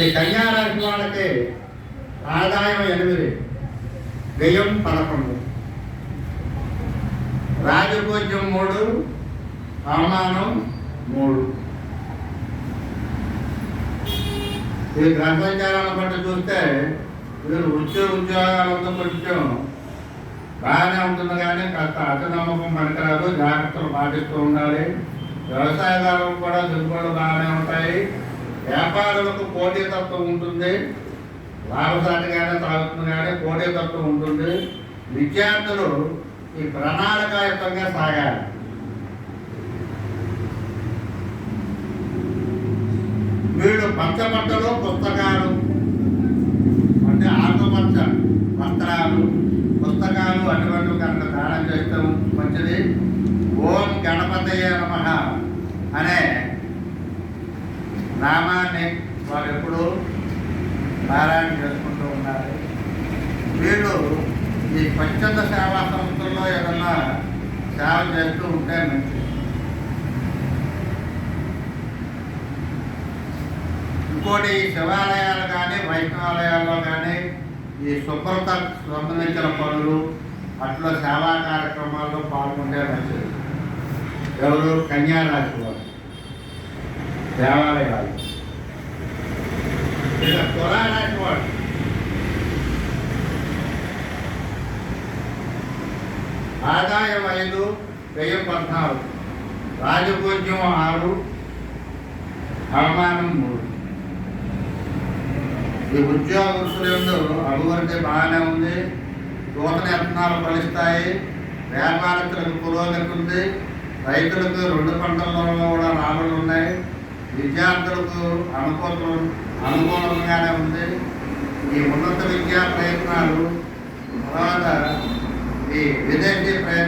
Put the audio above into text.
ఈ కన్యా రాశి వాళ్ళకి ఆదాయం 8, వ్యయం 11, రాజపూజ్యం 3, అవమానం 3. ఈ గ్రహ సంచారాలను బట్టి చూస్తే వీరు ఉద్యోగాలతో కొంచెం బాగానే ఉంటుంది, కానీ కాస్త అతినమ్మకం పనికిరాదు, జాగ్రత్తలు పాటిస్తూ ఉండాలి. వ్యవసాయదారులకు కూడా దిగుబడులు బాగానే ఉంటాయి. వ్యాపారులకు పోటీతత్వం ఉంటుంది, లాభసాటిగానే సాగుతుంది కానీ పోటీతత్వం ఉంటుంది. విద్యార్థులు ఈ ప్రణాళికాయుతంగా సాగాలి. వీళ్ళు పంచబట్టలు, పుస్తకాలు అంటే ఆకుపచ్చ వస్త్రాలు, పుస్తకాలు అటువంటివి కనుక దానం చేస్తే మంచిది. ఓం గణపతయే నమః అనే నామాన్ని వారు ఎప్పుడూ పారాయణ చేసుకుంటూ ఉండాలి. వీళ్ళు ఈ స్వచ్ఛంద సేవా సంస్థల్లో ఏదన్నా సేవ చేస్తూ ఉంటే మంచిది. ఇంకోటి, శివాలయాలు కానీ వైష్ణవాలయాల్లో కానీ ఈ శుభ్రత సంబంధించిన పనులు అట్లా సేవా కార్యక్రమాల్లో పాల్గొంటే మంచిది. ఎవరు? కన్యా రాశి వారు దేవాలయాలు. ఇక తులారాశి వాడు ఆదాయం 5, వ్యయం 14, రాజపూజ్యం 6, అవమానం 3. ఈ ఉద్యోగస్తులందు అభివృద్ధి బాగానే ఉంది, నూతన యత్నాలు ఫలిస్తాయి, వ్యాపారస్తులకు పురోగతి ఉంది, రైతులకు 2 పంటల్లో కూడా లాభాలు ఉన్నాయి, విద్యార్థులకు అనుకూలంగానే ఉంది. ఈ ఉన్నత విద్యా ప్రయత్నాలు, తర్వాత ఈ విదేశీ ప్రయత్నాలు